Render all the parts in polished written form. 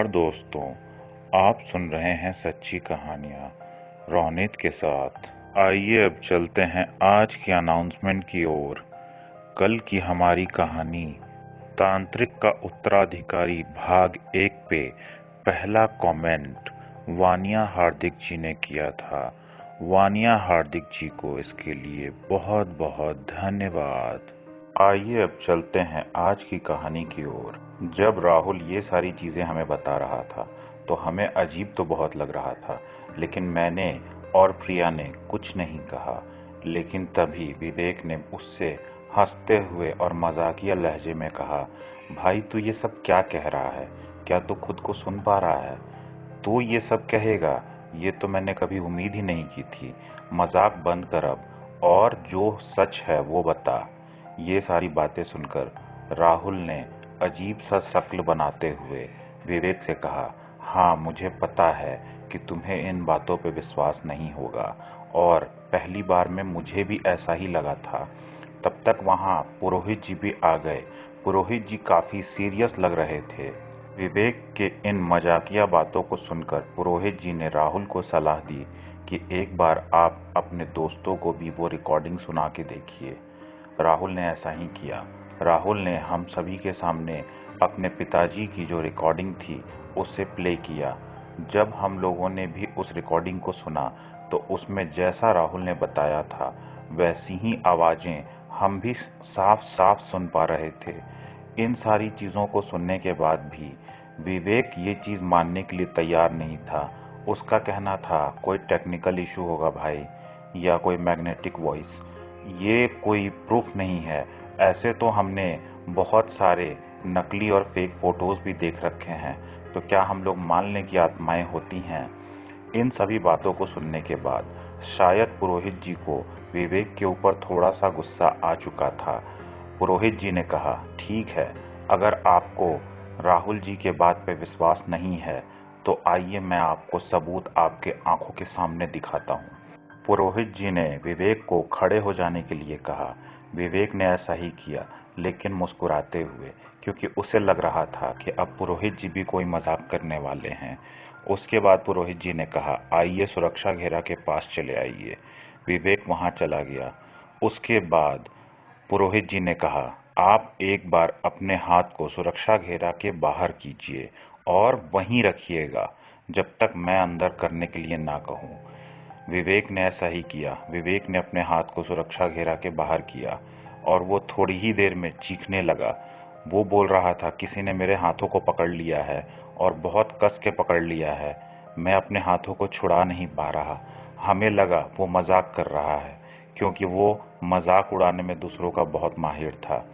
नमस्कार दोस्तों, आप सुन रहे हैं सच्ची कहानियाँ रोनित के साथ। आइए अब चलते हैं आज की अनाउंसमेंट की ओर। कल की हमारी कहानी तांत्रिक का उत्तराधिकारी भाग 1 पे पहला कमेंट वानिया हार्दिक जी ने किया था। वानिया हार्दिक जी को इसके लिए बहुत बहुत धन्यवाद। आइए अब चलते हैं आज की कहानी की ओर। जब राहुल ये सारी चीजें हमें बता रहा था तो हमें अजीब तो बहुत लग रहा था, लेकिन मैंने और प्रिया ने कुछ नहीं कहा। लेकिन तभी विवेक ने उससे हंसते हुए और मजाकिया लहजे में कहा, भाई तू ये सब क्या कह रहा है? क्या तू खुद को सुन पा रहा है? तू ये सब कहेगा? ये तो मैंने कभी उम्मीद ही नहीं की थी। मजाक बंद कर अब और जो सच है वो बता। ये सारी बातें सुनकर राहुल ने अजीब सा शक्ल बनाते हुए विवेक से कहा, हाँ मुझे पता है कि तुम्हें इन बातों पे विश्वास नहीं होगा, और पहली बार में मुझे भी ऐसा ही लगा था। तब तक वहाँ पुरोहित जी भी आ गए। पुरोहित जी काफी सीरियस लग रहे थे। विवेक के इन मजाकिया बातों को सुनकर पुरोहित जी ने राहुल को सलाह दी कि एक बार आप अपने दोस्तों को भी वो रिकॉर्डिंग सुना के देखिए। राहुल ने ऐसा ही किया। राहुल ने हम सभी के सामने अपने पिताजी की जो रिकॉर्डिंग थी उसे प्ले किया। जब हम लोगों ने भी उस रिकॉर्डिंग को सुना तो उसमें जैसा राहुल ने बताया था वैसी ही आवाजें हम भी साफ साफ सुन पा रहे थे। इन सारी चीजों को सुनने के बाद भी विवेक ये चीज मानने के लिए तैयार नहीं था। उसका कहना था कोई टेक्निकल इशू होगा भाई, या कोई मैग्नेटिक वॉइस। ये कोई प्रूफ नहीं है। ऐसे तो हमने बहुत सारे नकली और फेक फोटोज भी देख रखे हैं, तो क्या हम लोग मान लें कि आत्माएं होती हैं? इन सभी बातों को सुनने के बाद शायद पुरोहित जी को विवेक के ऊपर थोड़ा सा गुस्सा आ चुका था। पुरोहित जी ने कहा, ठीक है, अगर आपको राहुल जी के बात पे विश्वास नहीं है तो आइए मैं आपको सबूत आपके आंखों के सामने दिखाता हूँ। पुरोहित जी ने विवेक को खड़े हो जाने के लिए कहा। विवेक ने ऐसा ही किया, लेकिन मुस्कुराते हुए, क्योंकि उसे लग रहा था कि अब पुरोहित जी भी कोई मजाक करने वाले हैं। उसके बाद पुरोहित जी ने कहा, आइए सुरक्षा घेरा के पास चले आइए। विवेक वहां चला गया। उसके बाद पुरोहित जी ने कहा, आप एक बार अपने हाथ को सुरक्षा घेरा के बाहर कीजिए और वहीं रखिएगा जब तक मैं अंदर करने के लिए ना कहूं। विवेक ने ऐसा ही किया। विवेक ने अपने हाथ को सुरक्षा घेरा के बाहर किया और वो थोड़ी ही देर में चीखने लगा। वो बोल रहा था, किसी ने मेरे हाथों को पकड़ लिया है और बहुत कस के पकड़ लिया है। मैं अपने हाथों को छुड़ा नहीं पा रहा। हमें लगा वो मजाक कर रहा है, क्योंकि वो मजाक उड़ाने में दूसरों का बहुत माहिर था।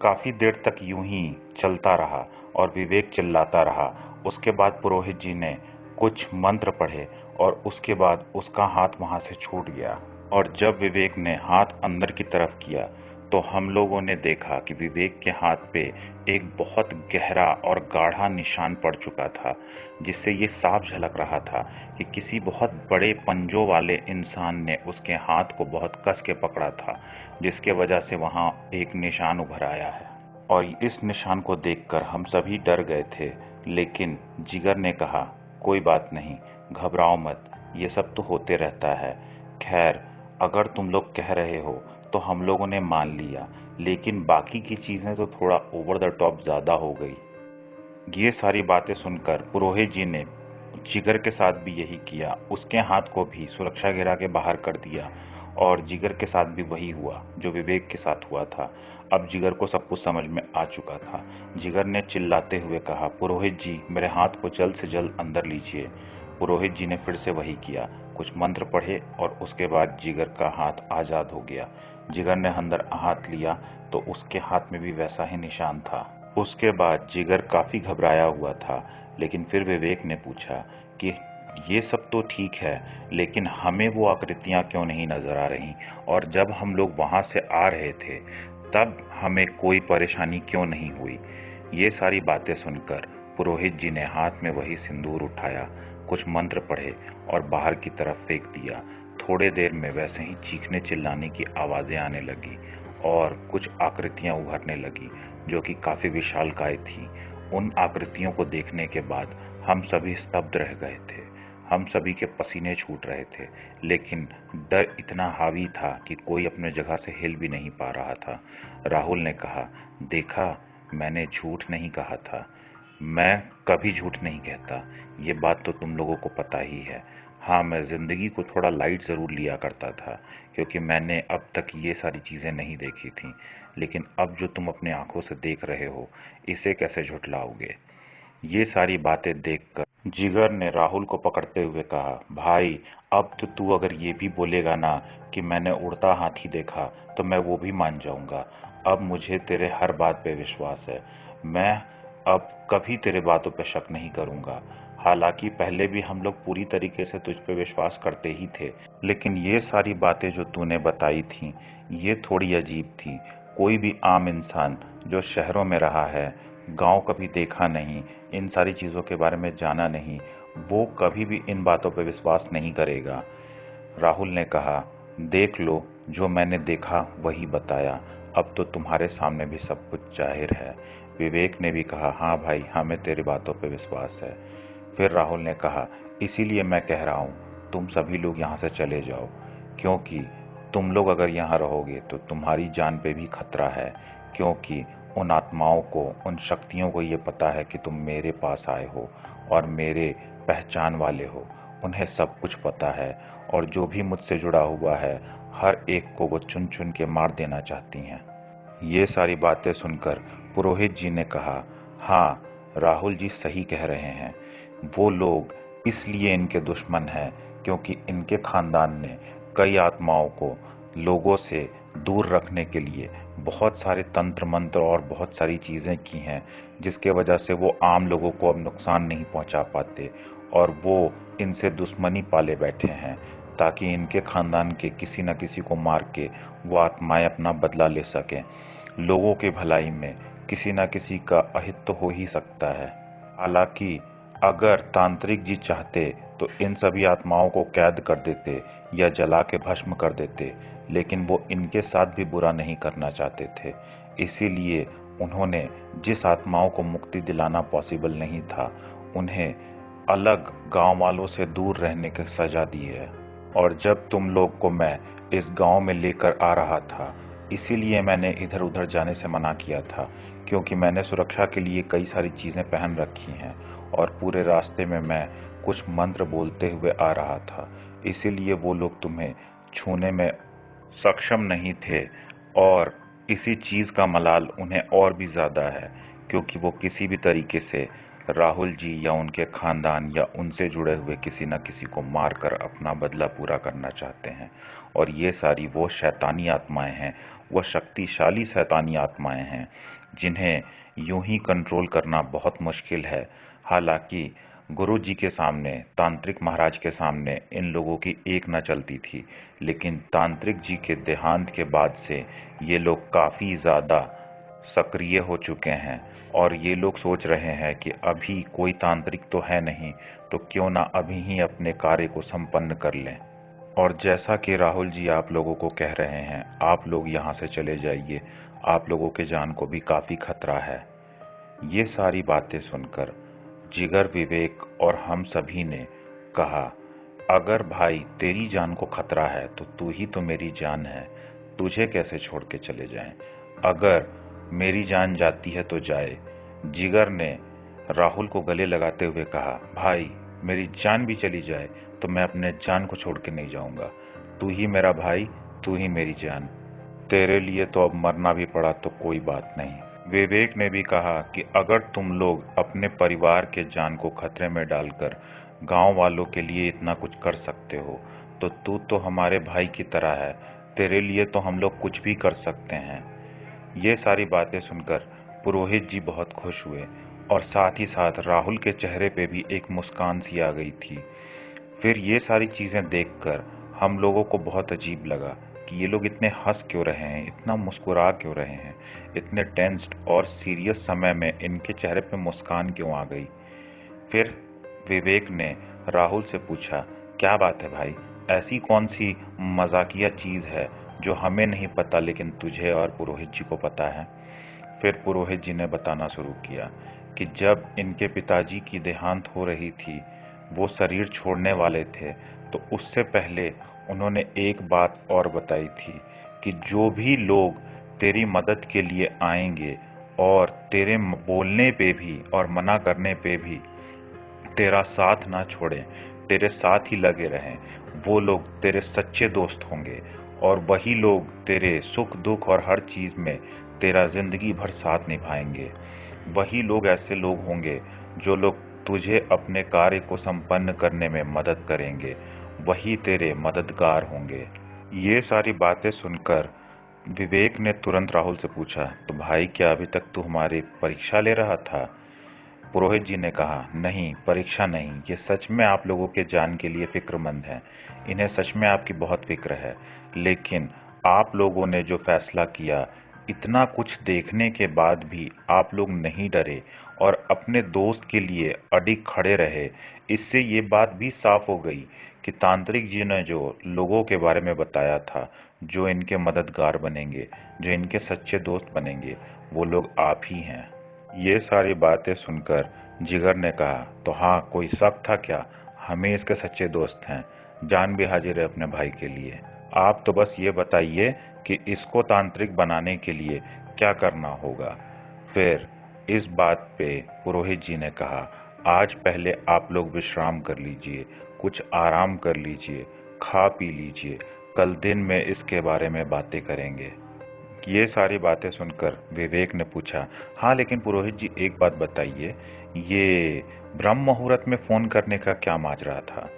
काफी देर तक यूं ही चलता रहा और विवेक चिल्लाता रहा। उसके बाद पुरोहित जी ने कुछ मंत्र पढ़े और उसके बाद उसका हाथ वहां से छूट गया। और जब विवेक ने हाथ अंदर की तरफ किया तो हम लोगों ने देखा कि विवेक के हाथ पे एक बहुत गहरा और गाढ़ा निशान पड़ चुका था, जिससे ये साफ झलक रहा था कि किसी बहुत बड़े पंजों वाले इंसान ने उसके हाथ को बहुत कस के पकड़ा था, जिसके वजह से वहां एक निशान उभर आया है। और इस निशान को देखकर हम सभी डर गए थे, लेकिन जिगर ने कहा, कोई बात नहीं, घबराओ मत, ये सब तो होते रहता है। खैर, अगर तुम लोग कह रहे हो तो हम लोगों ने मान लिया, लेकिन बाकी की चीजें तो थोड़ा ओवर द टॉप ज्यादा हो गई। ये सारी बातें सुनकर पुरोहित जी ने जिगर के साथ भी यही किया। उसके हाथ को भी सुरक्षा घेरा के बाहर कर दिया और जिगर के साथ भी वही हुआ जो विवेक के साथ हुआ था। अब जिगर को सब कुछ समझ में आ चुका था। जिगर ने चिल्लाते हुए कहा, पुरोहित जी मेरे हाथ को जल्द से जल्द अंदर लीजिए। पुरोहित जी ने फिर से वही किया, कुछ मंत्र पढ़े और उसके बाद जिगर का हाथ आजाद हो गया। जिगर ने अंदर हाथ लिया तो उसके हाथ में भी वैसा ही निशान था। उसके बाद जिगर काफी घबराया हुआ था, लेकिन फिर विवेक ने पूछा कि ये सब तो ठीक है, लेकिन हमें वो आकृतियां क्यों नहीं नजर आ रही, और जब हम लोग वहां से आ रहे थे तब हमें कोई परेशानी क्यों नहीं हुई? ये सारी बातें सुनकर पुरोहित जी ने हाथ में वही सिंदूर उठाया, कुछ मंत्र पढ़े और बाहर की तरफ फेंक दिया। थोड़े देर में वैसे ही चीखने चिल्लाने की आवाजें आने लगी और कुछ आकृतियां उभरने लगी जो कि काफी विशालकाय थी। उन आकृतियों को देखने के बाद हम सभी स्तब्ध रह गए थे। हम सभी के पसीने छूट रहे थे, लेकिन डर इतना हावी था कि कोई अपने जगह से हिल भी नहीं पा रहा था। राहुल ने कहा, देखा, मैंने झूठ नहीं कहा था। मैं कभी झूठ नहीं कहता। ये बात तो तुम लोगों को पता ही है। हाँ, मैं ज़िंदगी को थोड़ा लाइट ज़रूर लिया करता था, क्योंकि मैंने अब तक ये सारी चीज़ें नहीं देखी थीं। लेकिन अब जो तुम अपने आंखों से देख रहे हो, इसे कैसे झुठलाओगे? ये सारी बातें देखकर जिगर ने राहुल को पकड़ते हुए कहा, भाई, अब तो तू अगर ये भी बोलेगा ना कि मैंने उड़ता हाथी देखा, तो मैं वो भी मान जाऊंगा। अब मुझे तेरे हर बात पे विश्वास है। मैं अब कभी तेरे बातों पे शक नहीं करूंगा। हालांकि पहले भी हम लोग पूरी तरीके से तुझ पे विश्वास करते ही थे, लेकिन ये सारी बातें जो तूने बताई थी, ये थोड़ी अजीब थी। कोई भी आम इंसान जो शहरों में रहा है, गांव कभी देखा नहीं, इन सारी चीज़ों के बारे में जाना नहीं, वो कभी भी इन बातों पर विश्वास नहीं करेगा। राहुल ने कहा, देख लो, जो मैंने देखा वही बताया। अब तो तुम्हारे सामने भी सब कुछ जाहिर है। विवेक ने भी कहा, हाँ भाई, हमें तेरी बातों पर विश्वास है। फिर राहुल ने कहा, इसीलिए मैं कह रहा हूँ, तुम सभी लोग यहाँ से चले जाओ, क्योंकि तुम लोग अगर यहाँ रहोगे तो तुम्हारी जान पे भी खतरा है। क्योंकि उन आत्माओं को, उन शक्तियों को ये पता है कि तुम मेरे पास आए हो और मेरे पहचान वाले हो। उन्हें सब कुछ पता है, और जो भी मुझसे जुड़ा हुआ है, हर एक को वो चुन चुन के मार देना चाहती हैं। ये सारी बातें सुनकर पुरोहित जी ने कहा, हाँ, राहुल जी सही कह रहे हैं। वो लोग इसलिए इनके दुश्मन हैं क्योंकि इनके खानदान ने कई आत्माओं को लोगों से दूर रखने के लिए बहुत सारे तंत्र मंत्र और बहुत सारी चीज़ें की हैं, जिसके वजह से वो आम लोगों को अब नुकसान नहीं पहुंचा पाते, और वो इनसे दुश्मनी पाले बैठे हैं ताकि इनके खानदान के किसी न किसी को मार के वो आत्माएं अपना बदला ले सकें। लोगों की भलाई में किसी न किसी का अहित तो हो ही सकता है। हालांकि अगर तांत्रिक जी चाहते तो इन सभी आत्माओं को कैद कर देते या जला के भस्म कर देते, लेकिन वो इनके साथ भी बुरा नहीं करना चाहते थे। इसीलिए उन्होंने जिस आत्माओं को मुक्ति दिलाना पॉसिबल नहीं था, उन्हें अलग गांव वालों से दूर रहने की सजा दी है। और जब तुम लोग को मैं इस गांव में लेकर आ रहा था, इसीलिए मैंने इधर उधर जाने से मना किया था, क्योंकि मैंने सुरक्षा के लिए कई सारी चीजें पहन रखी हैं, और पूरे रास्ते में मैं कुछ मंत्र बोलते हुए आ रहा था। इसीलिए वो लोग तुम्हें छूने में सक्षम नहीं थे, और इसी चीज का मलाल उन्हें और भी ज्यादा है, क्योंकि वो किसी भी तरीके से राहुल जी या उनके खानदान या उनसे जुड़े हुए किसी न किसी को मारकर अपना बदला पूरा करना चाहते हैं। और ये सारी वो शैतानी आत्माएं हैं, वो शक्तिशाली शैतानी आत्माएं हैं, जिन्हें यूं ही कंट्रोल करना बहुत मुश्किल है। हालांकि गुरु जी के सामने, तांत्रिक महाराज के सामने इन लोगों की एक न चलती थी, लेकिन तांत्रिक जी के देहांत के बाद से ये लोग काफी ज्यादा सक्रिय हो चुके हैं, और ये लोग सोच रहे हैं कि अभी कोई तांत्रिक तो है नहीं, तो क्यों ना अभी ही अपने कार्य को संपन्न कर लें। और जैसा कि राहुल जी आप लोगों को कह रहे हैं, आप लोग यहाँ से चले जाइए, आप लोगों के जान को भी काफी खतरा है। ये सारी बातें सुनकर जिगर, विवेक और हम सभी ने कहा, अगर भाई तेरी जान को खतरा है तो तू ही तो मेरी जान है, तुझे कैसे छोड़ के चले जाएं? अगर मेरी जान जाती है तो जाए। जिगर ने राहुल को गले लगाते हुए कहा, भाई, मेरी जान भी चली जाए तो मैं अपने जान को छोड़ के नहीं जाऊंगा। तू ही मेरा भाई, तू ही मेरी जान। तेरे लिए तो अब मरना भी पड़ा तो कोई बात नहीं। विवेक ने भी कहा कि अगर तुम लोग अपने परिवार के जान को खतरे में डालकर गांव वालों के लिए इतना कुछ कर सकते हो, तो तू तो हमारे भाई की तरह है, तेरे लिए तो हम लोग कुछ भी कर सकते हैं। ये सारी बातें सुनकर पुरोहित जी बहुत खुश हुए, और साथ ही साथ राहुल के चेहरे पे भी एक मुस्कान सी आ गई थी। फिर ये सारी चीजें देखकर हम लोगों को बहुत अजीब लगा कि ये लोग इतने हंस क्यों रहे हैं, इतना मुस्कुरा क्यों रहे हैं, इतने टेंस्ड और सीरियस समय में इनके चेहरे पे मुस्कान क्यों आ गई। फिर विवेक ने राहुल से पूछा, क्या बात है भाई, ऐसी कौन सी मजाकिया चीज है जो हमें नहीं पता लेकिन तुझे और पुरोहित जी को पता है? फिर पुरोहित जी ने बताना शुरू किया कि जब इनके पिताजी की देहांत हो रही थी, वो शरीर छोड़ने वाले थे, तो उससे पहले उन्होंने एक बात और बताई थी कि जो भी लोग तेरी मदद के लिए आएंगे और तेरे बोलने पे भी और मना करने पे भी तेरा साथ ना छोड़ें, तेरे साथ ही लगे रहें, वो लोग तेरे सच्चे दोस्त होंगे और वही लोग तेरे सुख दुख और हर चीज में तेरा जिंदगी भर साथ निभाएंगे। वही लोग ऐसे लोग होंगे जो लोग तुझे अपने कार्य को संपन्न करने में मदद करेंगे, वही तेरे मददगार होंगे। ये सारी बातें सुनकर विवेक ने तुरंत राहुल से पूछा, तो भाई क्या अभी तक तू हमारी परीक्षा ले रहा था? पुरोहित जी ने कहा, नहीं परीक्षा नहीं, ये सच में आप लोगों के जान के लिए फिक्रमंद हैं। इन्हें सच में आपकी बहुत फिक्र है। लेकिन आप लोगों ने जो फैसला किया, इतना कुछ देखने के बाद भी आप लोग नहीं डरे और अपने दोस्त के लिए अडिग खड़े रहे, इससे ये बात भी साफ हो गई कि तांत्रिक जी ने जो लोगों के बारे में बताया था, जो इनके मददगार बनेंगे, जो इनके सच्चे दोस्त बनेंगे, वो लोग आप ही हैं। ये सारी बातें सुनकर जिगर ने कहा, तो हाँ, कोई शक था क्या? हम ही इसके सच्चे दोस्त हैं, जान भी हाजिर है अपने भाई के लिए। आप तो बस ये बताइए कि इसको तांत्रिक बनाने के लिए क्या करना होगा। फिर इस बात पे पुरोहित जी ने कहा, आज पहले आप लोग विश्राम कर लीजिए, कुछ आराम कर लीजिए, खा पी लीजिए, कल दिन में इसके बारे में बातें करेंगे। ये सारी बातें सुनकर विवेक ने पूछा, हाँ लेकिन पुरोहित जी एक बात बताइए, ये ब्रह्म मुहूर्त में फोन करने का क्या माजरा था?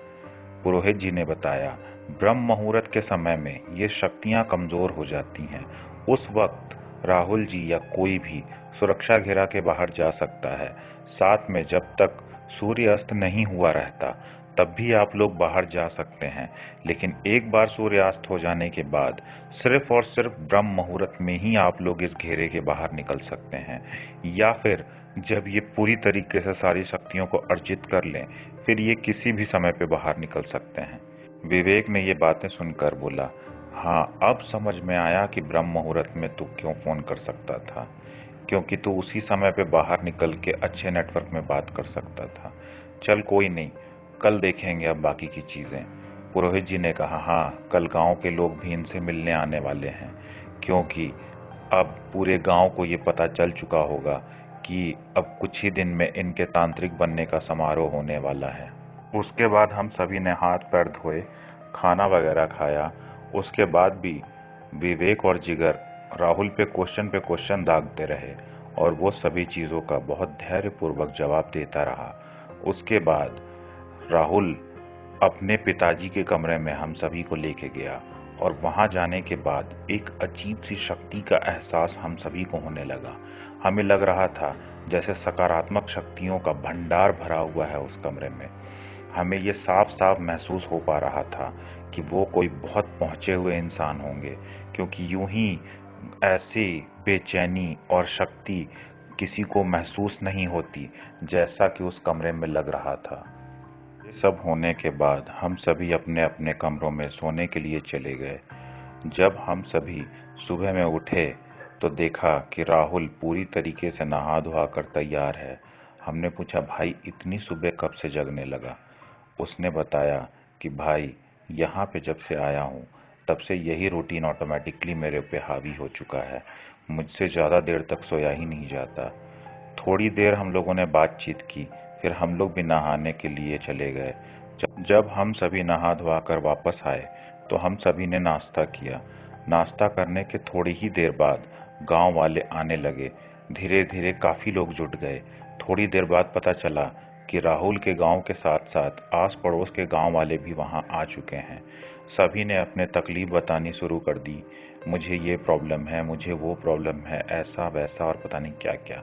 पुरोहित जी ने बताया, ब्रह्म मुहूर्त के समय में ये शक्तियां कमजोर हो जाती हैं। उस वक्त राहुल जी या कोई भी सुरक्षा घेरा के बाहर जा सकता है। साथ में जब तक सूर्य अस्त नहीं हुआ रहता, तब भी आप लोग बाहर जा सकते हैं। लेकिन एक बार सूर्यास्त हो जाने के बाद सिर्फ और सिर्फ ब्रह्म मुहूर्त में ही आप लोग इस घेरे के बाहर निकल सकते हैं, या फिर जब ये पूरी तरीके से सारी शक्तियों को अर्जित कर लें, फिर ये किसी भी समय पे बाहर निकल सकते हैं। विवेक ने ये बातें सुनकर बोला, हाँ अब समझ में आया कि ब्रह्म मुहूर्त में तू क्यों फोन कर सकता था, क्योंकि तू उसी समय पे बाहर निकल के अच्छे नेटवर्क में बात कर सकता था। चल कोई नहीं, कल देखेंगे अब बाकी की चीजें। पुरोहित जी ने कहा, हाँ कल गांव के लोग भी इनसे मिलने आने वाले हैं, क्योंकि अब पूरे गांव को ये पता चल चुका होगा कि अब कुछ ही दिन में इनके तांत्रिक बनने का समारोह होने वाला है। उसके बाद हम सभी ने हाथ पैर धोए, खाना वगैरह खाया। उसके बाद भी विवेक और जिगर राहुल पे क्वेश्चन दागते रहे और वो सभी चीज़ों का बहुत धैर्यपूर्वक जवाब देता रहा। उसके बाद राहुल अपने पिताजी के कमरे में हम सभी को लेके गया और वहां जाने के बाद एक अजीब सी शक्ति का एहसास हम सभी को होने लगा। हमें लग रहा था जैसे सकारात्मक शक्तियों का भंडार भरा हुआ है उस कमरे में। हमें ये साफ साफ महसूस हो पा रहा था कि वो कोई बहुत पहुंचे हुए इंसान होंगे, क्योंकि यूं ही ऐसे बेचैनी और शक्ति किसी को महसूस नहीं होती जैसा कि उस कमरे में लग रहा था। ये सब होने के बाद हम सभी अपने अपने कमरों में सोने के लिए चले गए। जब हम सभी सुबह में उठे तो देखा कि राहुल पूरी तरीके से नहा धोआ कर तैयार है। हमने पूछा, भाई इतनी सुबह कब से जगने लगा? उसने बताया कि भाई यहाँ पे जब से आया हूँ तब से यही रूटीन ऑटोमेटिकली मेरे पे हावी हो चुका है। मुझसे ज़्यादा देर तक सोया ही नहीं जाता। थोड़ी देर हम लोगों ने बातचीत की, फिर हम लोग भी नहाने के लिए चले गए। जब हम सभी नहा धोआ कर वापस आए तो हम सभी ने नाश्ता किया। नाश्ता करने के थोड़ी ही देर बाद गांव वाले आने लगे। धीरे धीरे काफी लोग जुट गए। थोड़ी देर बाद पता चला कि राहुल के गांव के साथ साथ आस पड़ोस के गांव वाले भी वहां आ चुके हैं। सभी ने अपने तकलीफ बतानी शुरू कर दी। मुझे ये प्रॉब्लम है, मुझे वो प्रॉब्लम है, ऐसा वैसा और पता नहीं क्या क्या।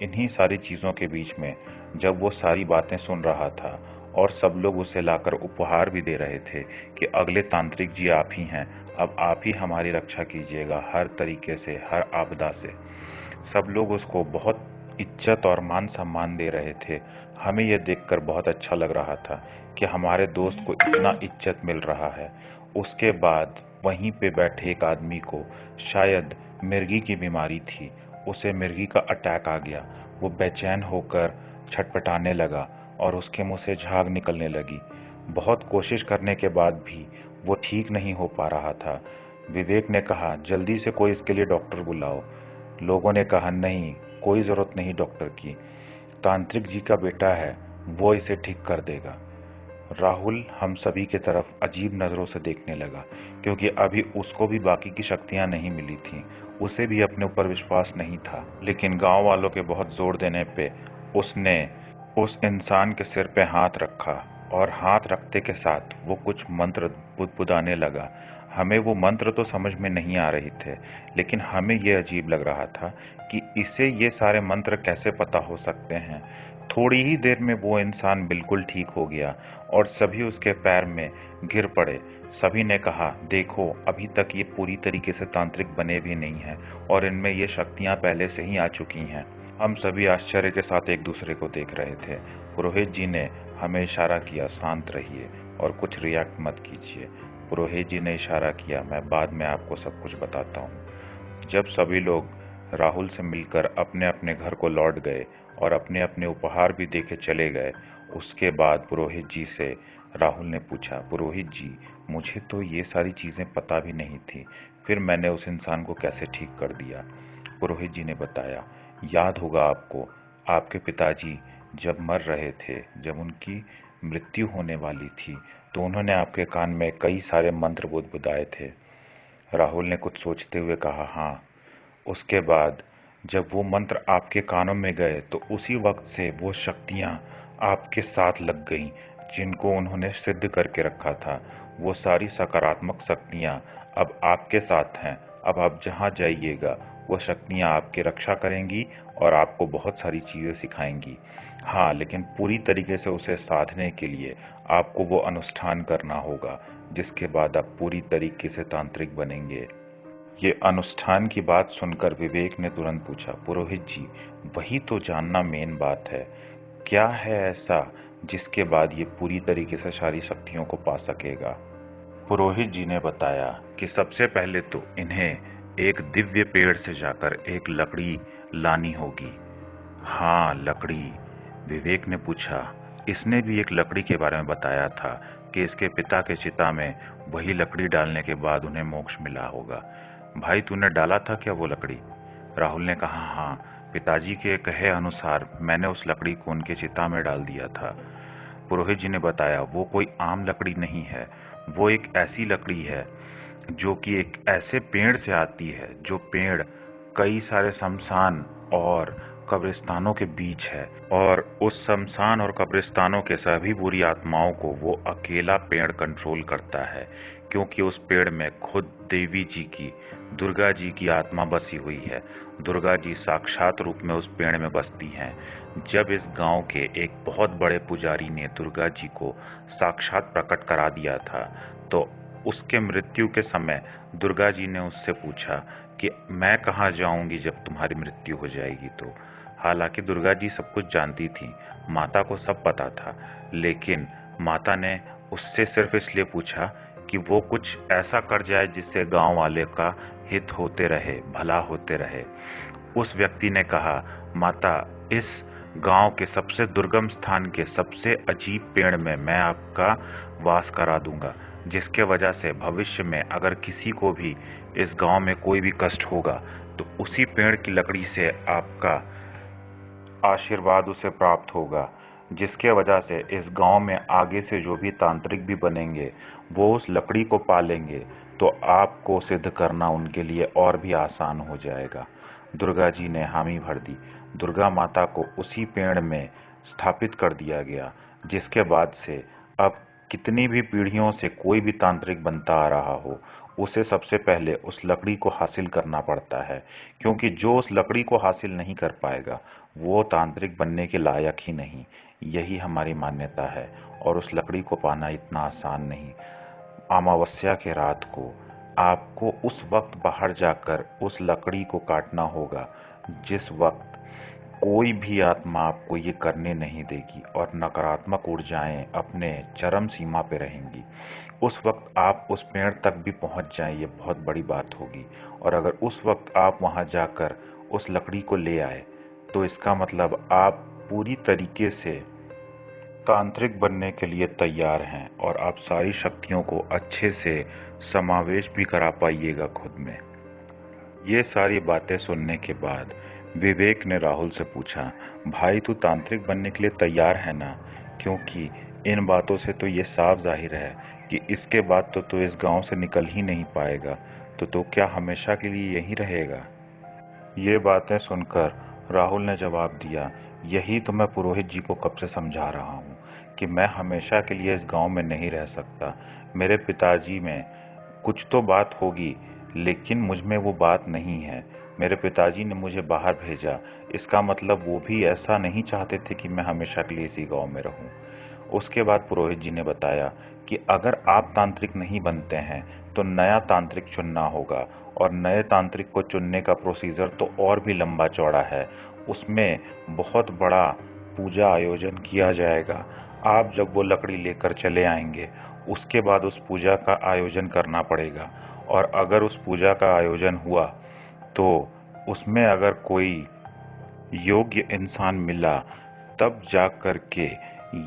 इन्हीं सारी चीज़ों के बीच में जब वो सारी बातें सुन रहा था और सब लोग उसे लाकर उपहार भी दे रहे थे कि अगले तांत्रिक जी आप ही हैं, अब आप ही हमारी रक्षा कीजिएगा हर तरीके से, हर आपदा से। सब लोग उसको बहुत इज्जत और मान सम्मान दे रहे थे। हमें यह देखकर बहुत अच्छा लग रहा था कि हमारे दोस्त को इतना इज्जत मिल रहा है। उसके बाद वहीं पे बैठे एक आदमी को शायद मिर्गी की बीमारी थी, उसे मिर्गी का अटैक आ गया। वो बेचैन होकर छटपटाने लगा और उसके मुंह से झाग निकलने लगी। बहुत कोशिश करने के बाद भी वो ठीक नहीं हो पा रहा था। विवेक ने कहा, जल्दी से कोई इसके लिए डॉक्टर बुलाओ। लोगों ने कहा, नहीं, कोई जरूरत नहीं डॉक्टर की, तांत्रिक जी का बेटा है, वो इसे ठीक कर देगा। राहुल हम सभी की तरफ अजीब नजरों से देखने लगा, क्योंकि अभी उसको भी बाकी की शक्तियां नहीं मिली थीं। उसे भी अपने ऊपर विश्वास नहीं था, लेकिन गांव वालों के बहुत जोर देने पे उसने उस इंसान के सिर पे हाथ रखा और हाथ रखते के साथ वो कुछ मंत्र बुदबुदाने लगा। हमें वो मंत्र तो समझ में नहीं आ रहे थे, लेकिन हमें ये अजीब लग रहा था कि इसे ये सारे मंत्र कैसे पता हो सकते हैं। थोड़ी ही देर में वो इंसान बिल्कुल ठीक हो गया और सभी उसके पैर में गिर पड़े। सभी ने कहा, देखो, अभी तक ये पूरी तरीके से तांत्रिक बने भी नहीं हैं और इनमें ये शक्तियां पहले से ही आ चुकी हैं। हम सभी आश्चर्य के साथ एक दूसरे को देख रहे थे। पुरोहित जी ने हमें इशारा किया, शांत रहिए और कुछ रिएक्ट मत कीजिए। पुरोहित जी ने इशारा किया, मैं बाद में आपको सब कुछ बताता हूँ। जब सभी लोग राहुल से मिलकर अपने अपने घर को लौट गए और अपने अपने उपहार भी देके चले गए, उसके बाद पुरोहित जी से राहुल ने पूछा, पुरोहित जी, मुझे तो ये सारी चीजें पता भी नहीं थी, फिर मैंने उस इंसान को कैसे ठीक कर दिया? पुरोहित जी ने बताया, याद होगा आपको, आपके पिताजी जब मर रहे थे, जब उनकी मृत्यु होने वाली थी, तो उन्होंने आपके कान में कई सारे मंत्र बुदबुदाए थे। राहुल ने कुछ सोचते हुए कहा, हाँ। उसके बाद जब वो मंत्र आपके कानों में गए तो उसी वक्त से वो शक्तियां आपके साथ लग गईं, जिनको उन्होंने सिद्ध करके रखा था। वो सारी सकारात्मक शक्तियां अब आपके साथ हैं। अब आप जहां जाइएगा वो शक्तियां आपकी रक्षा करेंगी और आपको बहुत सारी चीजें सिखाएंगी। हाँ, लेकिन पूरी तरीके से उसे साधने के लिए आपको वो अनुष्ठान करना होगा, जिसके बाद आप पूरी तरीके से तांत्रिक बनेंगे। ये अनुष्ठान की बात सुनकर विवेक ने तुरंत पूछा, पुरोहित जी, वही तो जानना मेन बात है। क्या है ऐसा जिसके बाद ये पूरी तरीके से सारी शक्तियों को पा सकेगा? पुरोहित जी ने बताया कि सबसे पहले तो इन्हें एक दिव्य पेड़ से जाकर एक लकड़ी लानी होगी। हाँ, लकड़ी। विवेक ने पूछा, इसने भी एक लकड़ी के बारे में बताया था कि इसके पिता के चिता में वही लकड़ी डालने के बाद उन्हें मोक्ष मिला होगा। भाई, तूने डाला था क्या वो लकड़ी? राहुल ने कहा, हाँ, पिताजी के कहे अनुसार मैंने उस लकड़ी को उनके चिता में डाल दिया था। पुरोहित जी ने बताया, वो कोई आम लकड़ी नहीं है, वो एक ऐसी लकड़ी है जो कि एक ऐसे पेड़ से आती है, जो पेड़ कई सारे शमशान और कब्रिस्तानों के बीच है, और उस शमशान और कब्रिस्तानों के सभी बुरी आत्माओं को वो अकेला पेड़ कंट्रोल करता है, क्योंकि उस पेड़ में खुद देवी जी की, दुर्गा जी की आत्मा बसी हुई है। दुर्गा जी साक्षात रूप में उस पेड़ में बसती हैं। जब इस गांव के एक बहुत बड़े पुजारी ने दुर्गा जी को साक्षात प्रकट करा दिया था, तो उसके मृत्यु के समय दुर्गा जी ने उससे पूछा कि मैं कहाँ जाऊंगी जब तुम्हारी मृत्यु हो जाएगी। तो हालांकि दुर्गा जी सब कुछ जानती थी, माता को सब पता था, लेकिन माता ने उससे सिर्फ इसलिए पूछा कि वो कुछ ऐसा कर जाए जिससे गांव वाले का हित होते रहे, भला होते रहे। उस व्यक्ति ने कहा, माता, इस गांव के सबसे दुर्गम स्थान के सबसे अजीब पेड़ में मैं आपका वास करा दूंगा, जिसके वजह से भविष्य में अगर किसी को भी इस गांव में कोई भी कष्ट होगा तो उसी पेड़ की लकड़ी से आपका आशीर्वाद उसे प्राप्त होगा, जिसके वजह से इस गांव में आगे से जो भी तांत्रिक भी बनेंगे वो उस लकड़ी को पालेंगे, तो आपको सिद्ध करना उनके लिए और भी आसान हो जाएगा। दुर्गा जी ने हामी भर दी। दुर्गा माता को उसी पेड़ में स्थापित कर दिया गया, जिसके बाद से अब कितनी भी पीढ़ियों से कोई भी तांत्रिक बनता आ रहा हो, उसे सबसे पहले उस लकड़ी को हासिल करना पड़ता है, क्योंकि जो उस लकड़ी को हासिल नहीं कर पाएगा वो तांत्रिक बनने के लायक ही नहीं। यही हमारी मान्यता है, और उस लकड़ी को पाना इतना आसान नहीं। अमावस्या के रात को आपको उस वक्त बाहर जाकर उस लकड़ी को काटना होगा जिस वक्त कोई भी आत्मा आपको ये करने नहीं देगी और नकारात्मक ऊर्जाएं अपने चरम सीमा पे रहेंगी। उस वक्त आप उस पेड़ तक भी पहुंच जाएं, ये बहुत बड़ी बात होगी। और अगर उस वक्त आप वहां जाकर उस लकड़ी को ले आए तो इसका मतलब आप पूरी तरीके से तांत्रिक बनने के लिए तैयार हैं और आप सारी शक्तियों को अच्छे से समावेश भी करा पाइएगा खुद में। ये सारी बातें सुनने के बाद विवेक ने राहुल से पूछा, भाई तू तांत्रिक बनने के लिए तैयार है ना? क्योंकि इन बातों से तो ये साफ जाहिर है कि इसके बाद तो तू इस गांव से निकल ही नहीं पाएगा, तो तू क्या हमेशा के लिए यहीं रहेगा? ये बातें सुनकर राहुल ने जवाब दिया, यही तो मैं पुरोहित जी को कब से समझा रहा हूँ कि मैं हमेशा के लिए इस गांव में नहीं रह सकता। मेरे पिताजी में कुछ तो बात होगी, लेकिन मुझ में वो बात नहीं है। मेरे पिताजी ने मुझे बाहर भेजा, इसका मतलब वो भी ऐसा नहीं चाहते थे कि मैं हमेशा के लिए इसी गांव में रहूं। उसके बाद पुरोहित जी ने बताया कि अगर आप तांत्रिक नहीं बनते हैं तो नया तांत्रिक चुनना होगा, और नए तांत्रिक को चुनने का प्रोसीजर तो और भी लंबा चौड़ा है। उसमें बहुत बड़ा पूजा आयोजन किया जाएगा। आप जब वो लकड़ी लेकर चले आएंगे, उसके बाद उस पूजा का आयोजन करना पड़ेगा, और अगर उस पूजा का आयोजन हुआ तो उसमें अगर कोई योग्य इंसान मिला, तब जा कर के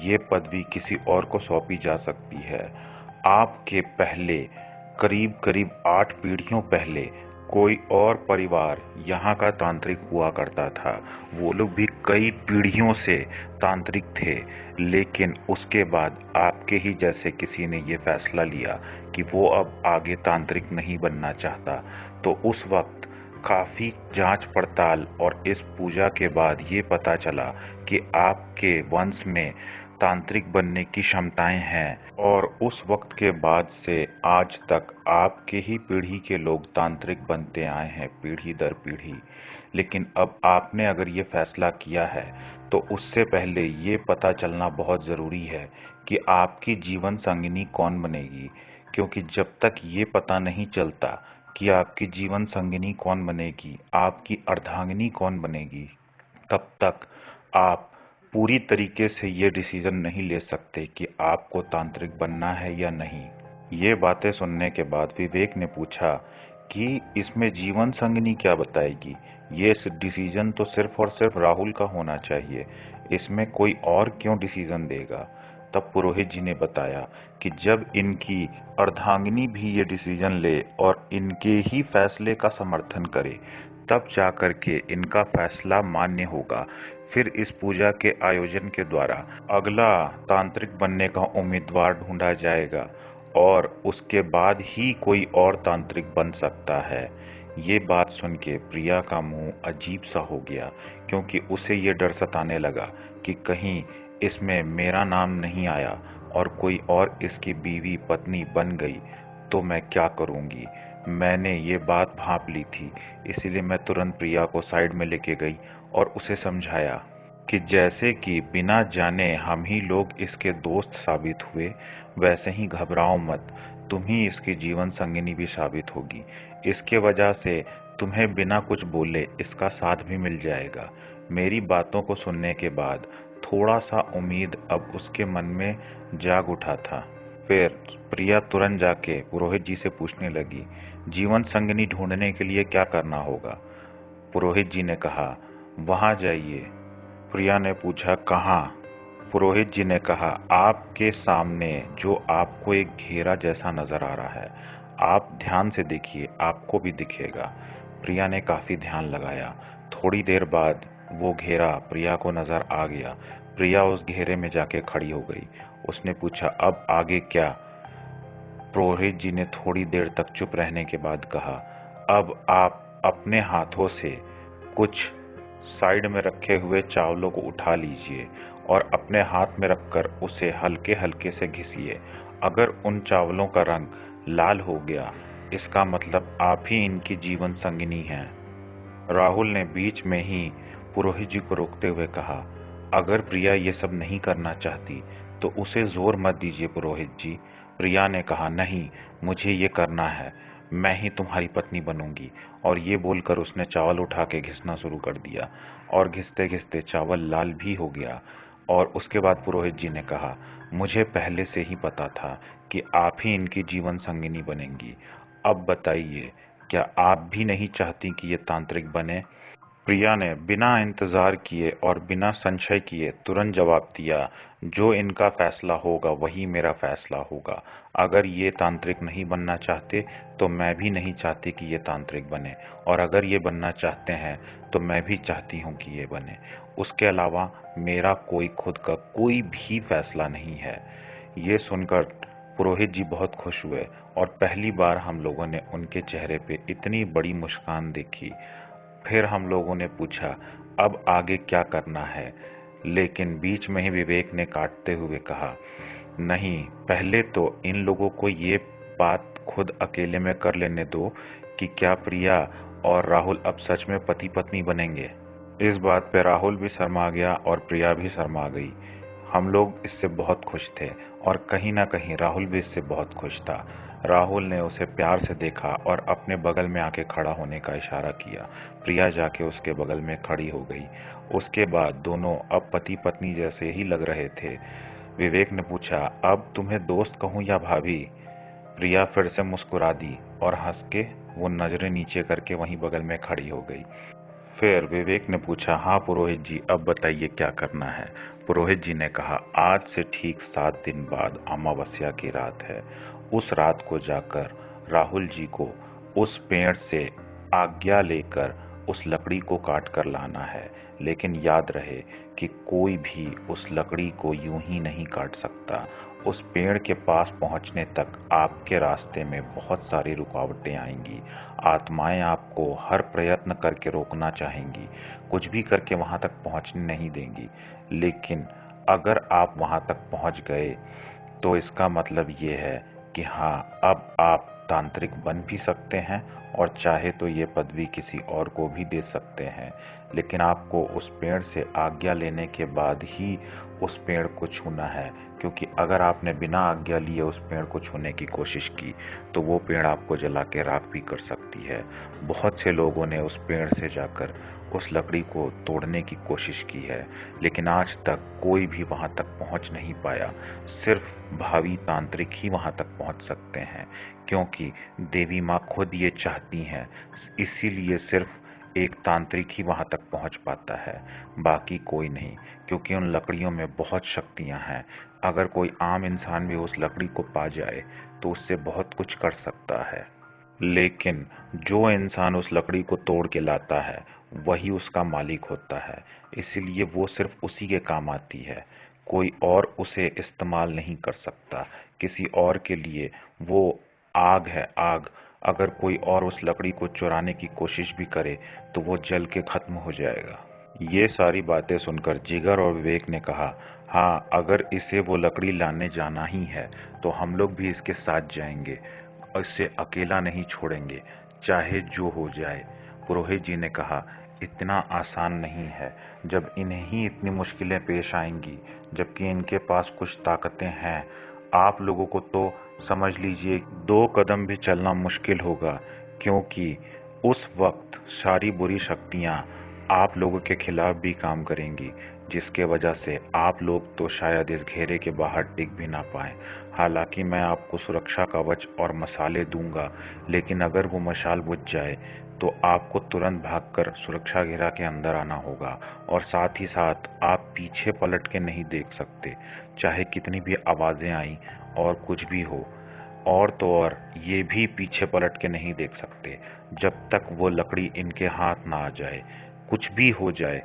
ये पदवी किसी और को सौंपी जा सकती है। आपके पहले करीब करीब 8 पीढ़ियों पहले कोई और परिवार यहाँ का तांत्रिक हुआ करता था। वो लोग भी कई पीढ़ियों से तांत्रिक थे, लेकिन उसके बाद आपके ही जैसे किसी ने ये फैसला लिया कि वो अब आगे तांत्रिक नहीं बनना चाहता। तो उस वक्त काफी जांच पड़ताल और इस पूजा के बाद ये पता चला कि आपके वंश में तांत्रिक बनने की क्षमताएं हैं, और उस वक्त के बाद से आज तक आपके ही पीढ़ी के लोग तांत्रिक बनते आए हैं, पीढ़ी दर पीढ़ी। लेकिन अब आपने अगर ये फैसला किया है तो उससे पहले ये पता चलना बहुत ज़रूरी है कि आपकी जीवन संगिनी कौन बनेगी, क्योंकि जब तक ये पता नहीं चलता कि आपकी जीवन संगिनी कौन बनेगी, आपकी अर्धांगिनी कौन बनेगी, तब तक आप पूरी तरीके से ये डिसीजन नहीं ले सकते कि आपको तांत्रिक बनना है या नहीं। ये बातें सुनने के बाद विवेक ने पूछा कि इसमें जीवन संगिनी क्या बताएगी? ये डिसीजन तो सिर्फ और सिर्फ राहुल का होना चाहिए, इसमें कोई और क्यों डिसीजन देगा? तब पुरोहित जी ने बताया कि जब इनकी अर्धांगिनी भी ये डिसीजन ले और इनके ही फैसले का समर्थन करे, तब जाकर के इनका फैसला मान्य होगा। फिर इस पूजा के आयोजन के द्वारा अगला तांत्रिक बनने का उम्मीदवार ढूंढा जाएगा, और उसके बाद ही कोई और तांत्रिक बन सकता है। ये बात सुन के प्रिया का मुंह अजीब सा हो गया, क्योंकि उसे ये डर सताने लगा कि कहीं इसमें मेरा नाम नहीं आया और कोई और इसकी बीवी पत्नी बन गई तो मैं क्या करूंगी। मैंने ये बात भांप ली थी, इसीलिए मैं तुरंत प्रिया को साइड में लेके गई और उसे समझाया कि जैसे कि बिना जाने हम ही लोग इसके दोस्त साबित हुए, वैसे ही घबराओ मत, तुम ही इसकी जीवन संगिनी भी साबित होगी। इसके वजह से तुम्हें बिना कुछ बोले इसका साथ भी मिल जाएगा। मेरी बातों को सुनने के बाद थोड़ा सा उम्मीद अब उसके मन में जाग उठा था। फिर प्रिया तुरंत जाके पुरोहित जी से पूछने लगी, जीवन संगिनी ढूंढने के लिए क्या करना होगा? पुरोहित जी ने कहा, वहां जाइए। प्रिया ने पूछा, कहाँ? पुरोहित जी ने कहा, आपके सामने जो आपको एक घेरा जैसा नजर आ रहा है, आप ध्यान से देखिए, आपको भी दिखेगा। प्रिया ने काफी ध्यान लगाया। थोड़ी देर बाद वो घेरा प्रिया को नजर आ गया। प्रिया उस घेरे में जाके खड़ी हो गई। उसने पूछा, अब आगे क्या? पुरोहित जी ने थोड़ी देर तक चुप रहने के बाद कहा, अब आप अपने हाथों से कुछ साइड में रखे हुए चावलों को उठा लीजिए और अपने हाथ में रखकर उसे हल्के हल्के से घिसिए। अगर उन चावलों का रंग लाल हो गया, इसका मतलब आप ही इनकी जीवन संगिनी हैं। राहुल ने बीच में ही पुरोहित जी को रोकते हुए कहा, अगर प्रिया ये सब नहीं करना चाहती तो उसे जोर मत दीजिए पुरोहित जी। प्रिया ने कहा, नहीं, मुझे ये करना है, मैं ही तुम्हारी पत्नी बनूंगी। और ये बोलकर उसने चावल उठा के घिसना शुरू कर दिया, और घिसते घिसते चावल लाल भी हो गया। और उसके बाद पुरोहित जी ने कहा, मुझे पहले से ही पता था कि आप ही इनकी जीवन संगिनी बनेंगी। अब बताइए, क्या आप भी नहीं चाहती कि ये तांत्रिक बने? प्रिया ने बिना इंतजार किए और बिना संशय किए तुरंत जवाब दिया, जो इनका फैसला होगा वही मेरा फैसला होगा। अगर ये तांत्रिक नहीं बनना चाहते तो मैं भी नहीं चाहती कि ये तांत्रिक बने, और अगर ये बनना चाहते हैं तो मैं भी चाहती हूँ कि ये बने। उसके अलावा मेरा कोई खुद का कोई भी फैसला नहीं है। ये सुनकर पुरोहित जी बहुत खुश हुए, और पहली बार हम लोगों ने उनके चेहरे पे इतनी बड़ी मुस्कान देखी। फिर हम लोगों ने पूछा, अब आगे क्या करना है? लेकिन बीच में ही विवेक ने काटते हुए कहा, नहीं, पहले तो इन लोगों को ये बात खुद अकेले में कर लेने दो कि क्या प्रिया और राहुल अब सच में पति पत्नी बनेंगे। इस बात पे राहुल भी शर्मा गया और प्रिया भी शर्मा गई। हम लोग इससे बहुत खुश थे, और कहीं ना कहीं राहुल भी इससे बहुत खुश था। राहुल ने उसे प्यार से देखा और अपने बगल में आके खड़ा होने का इशारा किया। प्रिया जाके उसके बगल में खड़ी हो गई। उसके बाद दोनों अब पति पत्नी जैसे ही लग रहे थे। विवेक ने पूछा, अब तुम्हें दोस्त कहूं या भाभी? प्रिया फिर से मुस्कुरा दी और हंस के वो नजरें नीचे करके वहीं बगल में खड़ी हो गई। फिर विवेक ने पूछा, हाँ पुरोहित जी, अब बताइए क्या करना है? पुरोहित जी ने कहा, आज से ठीक 7 दिन बाद अमावस्या की रात है। उस रात को जाकर राहुल जी को उस पेड़ से आज्ञा लेकर उस लकड़ी को काट कर लाना है। लेकिन याद रहे कि कोई भी उस लकड़ी को यूं ही नहीं काट सकता। उस पेड़ के पास पहुंचने तक आपके रास्ते में बहुत सारी रुकावटें आएंगी। आत्माएं आपको हर प्रयत्न करके रोकना चाहेंगी, कुछ भी करके वहां तक पहुंचने नहीं देंगी। लेकिन अगर आप वहां तक पहुंच गए तो इसका मतलब ये है कि हाँ, अब आप तांत्रिक बन भी सकते हैं, और चाहे तो ये पदवी किसी और को भी दे सकते हैं। लेकिन आपको उस पेड़ से आज्ञा लेने के बाद ही उस पेड़ को छूना है, क्योंकि अगर आपने बिना आज्ञा लिए उस पेड़ को छूने की कोशिश की तो वो पेड़ आपको जला के राख भी कर सकती है। बहुत से लोगों ने उस पेड़ से जाकर उस लकड़ी को तोड़ने की कोशिश की है, लेकिन आज तक कोई भी वहां तक पहुंच नहीं पाया। सिर्फ भावी तांत्रिक ही वहां तक पहुंच सकते हैं, क्योंकि देवी माँ खुद ये चाहती हैं। इसीलिए सिर्फ एक तांत्रिक ही वहां तक पहुंच पाता है, बाकी कोई नहीं, क्योंकि उन लकड़ियों में बहुत शक्तियां हैं। अगर कोई आम इंसान भी उस लकड़ी को पा जाए तो उससे बहुत कुछ कर सकता है। लेकिन जो इंसान उस लकड़ी को तोड़ के लाता है वही उसका मालिक होता है, इसलिए वो सिर्फ उसी के काम आती है। कोई और उसे इस्तेमाल नहीं कर सकता। किसी और के लिए वो आग है, आग। अगर कोई और उस लकड़ी को चुराने की कोशिश भी करे तो वो जल के खत्म हो जाएगा। ये सारी बातें सुनकर जिगर और विवेक ने कहा, हाँ, अगर इसे वो लकड़ी लाने जाना ही है तो हम लोग भी इसके साथ जाएंगे, और इसे अकेला नहीं छोड़ेंगे, चाहे जो हो जाए। पुरोहित जी ने कहा, इतना आसान नहीं है। जब इन्हें ही इतनी मुश्किलें पेश आएंगी, जबकि इनके पास कुछ ताकतें हैं, आप लोगों को तो समझ लीजिए 2 कदम भी चलना मुश्किल होगा, क्योंकि उस वक्त सारी बुरी शक्तियां आप लोगों के खिलाफ भी काम करेंगी, जिसके वजह से आप लोग तो शायद इस घेरे के बाहर टिक भी ना पाए। हालांकि मैं आपको सुरक्षा कवच और मसाले दूंगा, लेकिन अगर वो मशाल बुझ जाए तो आपको तुरंत भागकर सुरक्षा घेरा के अंदर आना होगा, और साथ ही साथ आप पीछे पलट के नहीं देख सकते, चाहे कितनी भी आवाजें आई और कुछ भी हो। और तो और ये भी पीछे पलट के नहीं देख सकते जब तक वो लकड़ी इनके हाथ ना आ जाए। कुछ भी हो जाए,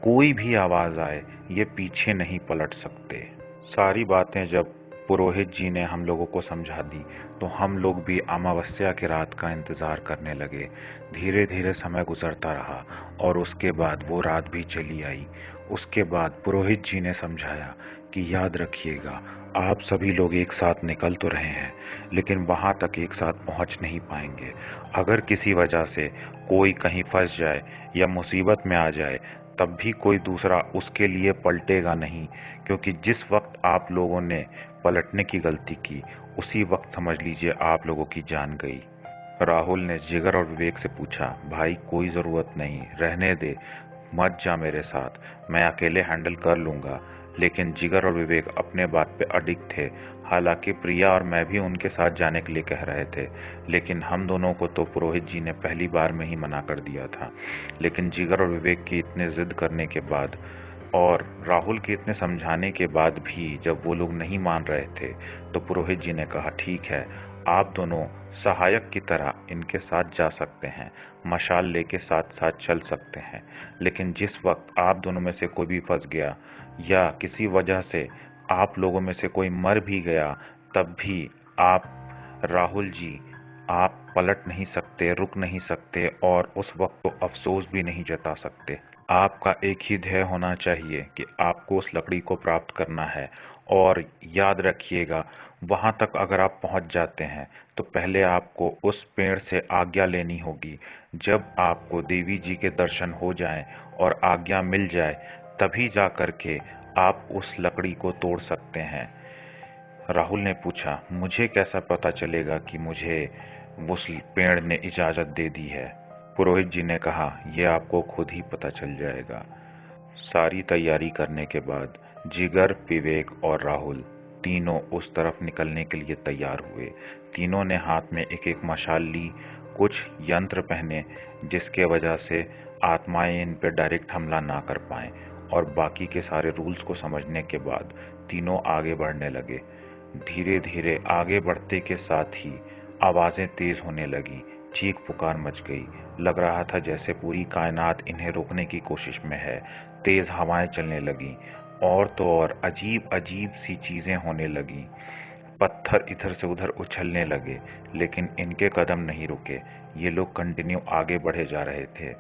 कोई भी आवाज आए, ये पीछे नहीं पलट सकते। सारी बातें जब पुरोहित जी ने हम लोगों को समझा दी तो हम लोग भी अमावस्या की रात का इंतजार करने लगे। धीरे धीरे समय गुजरता रहा और उसके बाद वो रात भी चली आई। उसके बाद पुरोहित जी ने समझाया कि याद रखिएगा, आप सभी लोग एक साथ निकल तो रहे हैं, लेकिन वहां तक एक साथ पहुंच नहीं पाएंगे। अगर किसी वजह से कोई कहीं फंस जाए या मुसीबत में आ जाए, तब भी कोई दूसरा उसके लिए पलटेगा नहीं, क्योंकि जिस वक्त आप लोगों ने पलटने की गलती की, उसी वक्त समझ लीजिए आप लोगों की जान गई। राहुल ने जिगर और विवेक से पूछा, भाई कोई जरूरत नहीं, रहने दे, मत जा मेरे साथ, मैं अकेले हैंडल कर लूंगा। लेकिन जिगर और विवेक अपने बात पे अडिग थे। हालांकि प्रिया और मैं भी उनके साथ जाने के लिए कह रहे थे, लेकिन हम दोनों को तो पुरोहित जी ने पहली बार में ही मना कर दिया था। लेकिन जिगर और विवेक की इतने जिद करने के बाद और राहुल के इतने समझाने के बाद भी जब वो लोग नहीं मान रहे थे, तो पुरोहित जी ने कहा, ठीक है, आप दोनों सहायक की तरह इनके साथ जा सकते हैं, मशाल लेके साथ साथ चल सकते हैं, लेकिन जिस वक्त आप दोनों में से कोई भी फंस गया या किसी वजह से आप लोगों में से कोई मर भी गया, तब भी आप, राहुल जी, आप पलट नहीं सकते, रुक नहीं सकते और उस वक्त तो अफसोस भी नहीं जता सकते। आपका एक ही ध्येय होना चाहिए कि आपको उस लकड़ी को प्राप्त करना है। और याद रखिएगा, वहां तक अगर आप पहुंच जाते हैं तो पहले आपको उस पेड़ से आज्ञा लेनी होगी। जब आपको देवी जी के दर्शन हो जाएं और आज्ञा मिल जाए, तभी जा करके आप उस लकड़ी को तोड़ सकते हैं। राहुल ने पूछा, मुझे कैसा पता चलेगा कि मुझे उस पेड़ ने इजाजत दे दी है? पुरोहित जी ने कहा, यह आपको खुद ही पता चल जाएगा। सारी तैयारी करने के बाद जिगर, विवेक और राहुल तीनों उस तरफ निकलने के लिए तैयार हुए। तीनों ने हाथ में एक एक मशाल ली, कुछ यंत्र पहने जिसके वजह से आत्माएं इन पर डायरेक्ट हमला ना कर पाएं, और बाकी के सारे रूल्स को समझने के बाद तीनों आगे बढ़ने लगे। धीरे धीरे आगे बढ़ते के साथ ही आवाजें तेज होने लगी, चीख पुकार मच गई। लग रहा था जैसे पूरी कायनात इन्हें रोकने की कोशिश में है। तेज हवाएं चलने लगीं और तो और अजीब अजीब सी चीजें होने लगीं। पत्थर इधर से उधर उछलने लगे, लेकिन इनके कदम नहीं रुके। ये लोग कंटिन्यू आगे बढ़े जा रहे थे।